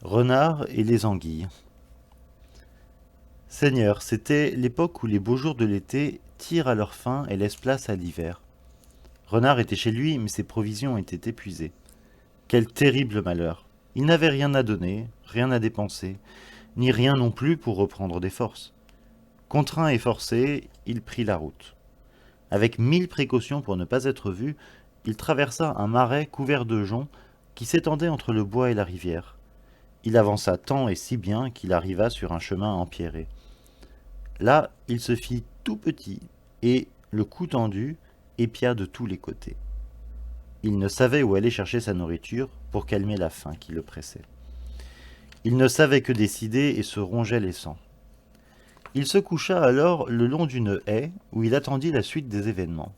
Renard et les anguilles. Seigneur, c'était l'époque où les beaux jours de l'été tirent à leur fin et laissent place à l'hiver. Renard était chez lui, mais ses provisions étaient épuisées. Quel terrible malheur! Il n'avait rien à donner, rien à dépenser, ni rien non plus pour reprendre des forces. Contraint et forcé, il prit la route. Avec 1000 précautions pour ne pas être vu, il traversa un marais couvert de joncs qui s'étendait entre le bois et la rivière. Il avança tant et si bien qu'il arriva sur un chemin empierré. Là, il se fit tout petit et, le cou tendu, épia de tous les côtés. Il ne savait où aller chercher sa nourriture pour calmer la faim qui le pressait. Il ne savait que décider et se rongeait les sangs. Il se coucha alors le long d'une haie où il attendit la suite des événements.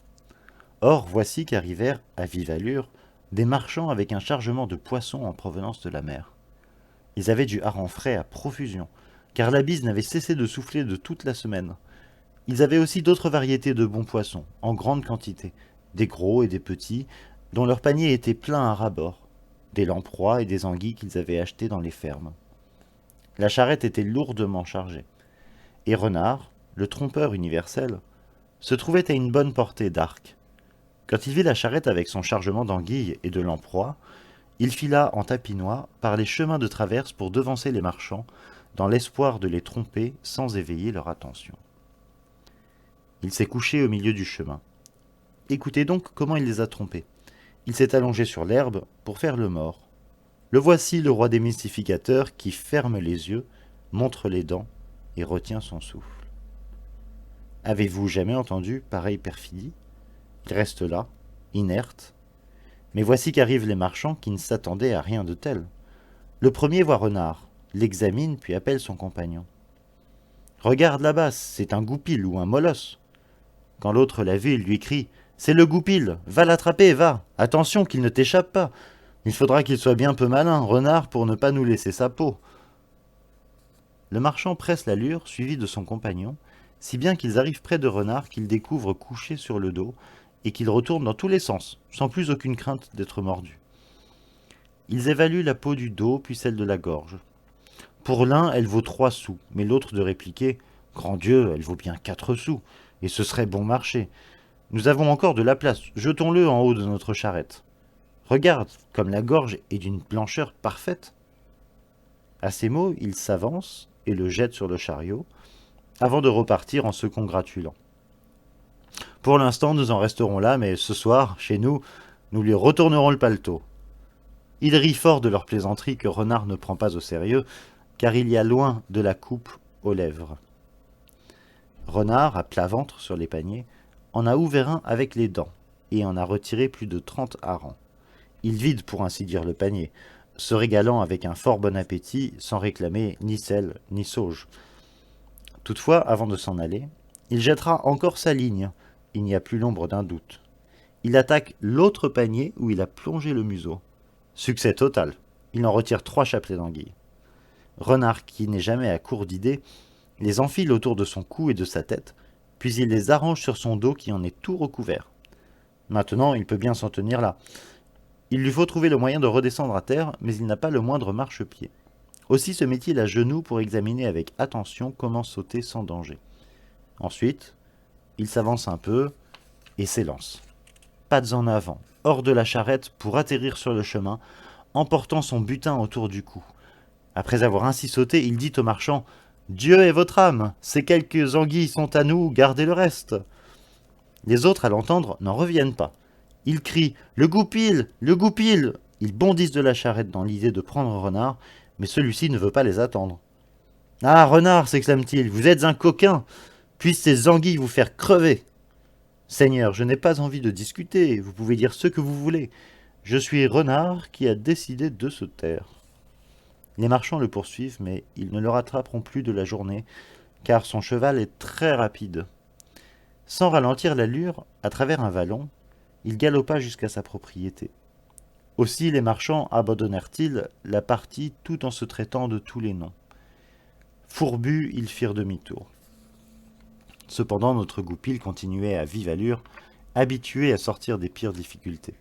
Or, voici qu'arrivèrent, à vive allure, des marchands avec un chargement de poissons en provenance de la mer. Ils avaient du hareng frais à profusion, car la bise n'avait cessé de souffler de toute la semaine. Ils avaient aussi d'autres variétés de bons poissons, en grande quantité, des gros et des petits, dont leur panier était plein à ras-bord, des lamproies et des anguilles qu'ils avaient achetées dans les fermes. La charrette était lourdement chargée, et Renard, le trompeur universel, se trouvait à une bonne portée d'arc. Quand il vit la charrette avec son chargement d'anguilles et de lamproies, il fila en tapinois par les chemins de traverse pour devancer les marchands, dans l'espoir de les tromper sans éveiller leur attention. Il s'est couché au milieu du chemin. Écoutez donc comment il les a trompés. Il s'est allongé sur l'herbe pour faire le mort. Le voici le roi des mystificateurs qui ferme les yeux, montre les dents et retient son souffle. Avez-vous jamais entendu pareille perfidie? Il reste là, inerte. Mais voici qu'arrivent les marchands qui ne s'attendaient à rien de tel. Le premier voit Renard, l'examine puis appelle son compagnon. Regarde là-bas, c'est un goupil ou un molosse. Quand l'autre l'a vu, il lui crie: c'est le goupil, va l'attraper, va, attention qu'il ne t'échappe pas. Il faudra qu'il soit bien peu malin, Renard, pour ne pas nous laisser sa peau. Le marchand presse l'allure, suivi de son compagnon, si bien qu'ils arrivent près de Renard qu'il découvre couché sur le dos et qu'il retourne dans tous les sens, sans plus aucune crainte d'être mordu. Ils évaluent la peau du dos puis celle de la gorge. Pour l'un, elle vaut 3 sous, mais l'autre de répliquer: grand Dieu, elle vaut bien 4 sous, et ce serait bon marché. Nous avons encore de la place, jetons-le en haut de notre charrette. Regarde, comme la gorge est d'une blancheur parfaite. À ces mots, il s'avance et le jette sur le chariot, avant de repartir en se congratulant. Pour l'instant, nous en resterons là, mais ce soir, chez nous, nous lui retournerons le paletot. Il rit fort de leur plaisanterie que Renard ne prend pas au sérieux, car il y a loin de la coupe aux lèvres. Renard, à plat ventre sur les paniers, en a ouvert un avec les dents, et en a retiré plus de 30 harengs. Il vide pour ainsi dire le panier, se régalant avec un fort bon appétit, sans réclamer ni sel ni sauge. Toutefois, avant de s'en aller, il jettera encore sa ligne, il n'y a plus l'ombre d'un doute. Il attaque l'autre panier où il a plongé le museau. Succès total, il en retire 3 chapelets d'anguilles. Renard, qui n'est jamais à court d'idées, les enfile autour de son cou et de sa tête, puis il les arrange sur son dos qui en est tout recouvert. Maintenant, il peut bien s'en tenir là. Il lui faut trouver le moyen de redescendre à terre, mais il n'a pas le moindre marchepied. Aussi se met-il à genoux pour examiner avec attention comment sauter sans danger. Ensuite, il s'avance un peu et s'élance. Pattes en avant, hors de la charrette pour atterrir sur le chemin, emportant son butin autour du cou. Après avoir ainsi sauté, il dit au marchand: Dieu est votre âme, ces quelques anguilles sont à nous, gardez le reste. Les autres, à l'entendre, n'en reviennent pas. Ils crient: le goupil, le goupil. Ils bondissent de la charrette dans l'idée de prendre Renard, mais celui-ci ne veut pas les attendre. Ah, Renard, s'exclame-t-il, vous êtes un coquin, puissent ces anguilles vous faire crever. Seigneur, je n'ai pas envie de discuter, vous pouvez dire ce que vous voulez. Je suis Renard qui a décidé de se taire. Les marchands le poursuivent, mais ils ne le rattraperont plus de la journée, car son cheval est très rapide. Sans ralentir l'allure, à travers un vallon, il galopa jusqu'à sa propriété. Aussi les marchands abandonnèrent-ils la partie tout en se traitant de tous les noms. Fourbus, ils firent demi-tour. Cependant, notre goupil continuait à vive allure, habitué à sortir des pires difficultés.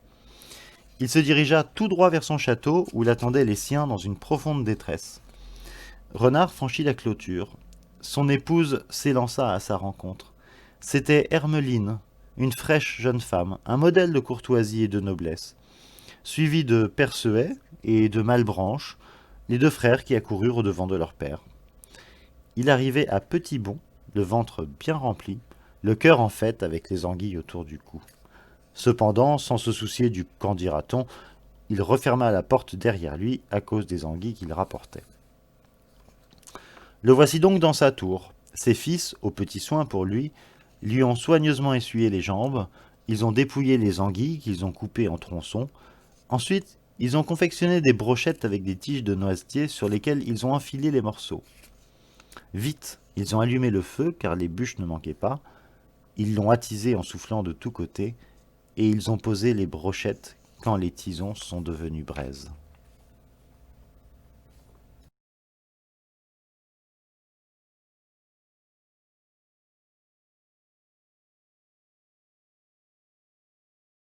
Il se dirigea tout droit vers son château, où l'attendaient les siens dans une profonde détresse. Renard franchit la clôture. Son épouse s'élança à sa rencontre. C'était Hermeline, une fraîche jeune femme, un modèle de courtoisie et de noblesse, suivie de Percevet et de Malebranche, les deux frères qui accoururent au-devant de leur père. Il arrivait à petits bonds, le ventre bien rempli, le cœur en fête avec les anguilles autour du cou. Cependant, sans se soucier du qu'en dira-t-on, il referma la porte derrière lui à cause des anguilles qu'il rapportait. Le voici donc dans sa tour. Ses fils, aux petits soins pour lui ont soigneusement essuyé les jambes, ils ont dépouillé les anguilles qu'ils ont coupées en tronçons. Ensuite, ils ont confectionné des brochettes avec des tiges de noisetier sur lesquelles ils ont enfilé les morceaux. Vite, ils ont allumé le feu car les bûches ne manquaient pas. Ils l'ont attisé en soufflant de tous côtés et ils ont posé les brochettes quand les tisons sont devenus braise.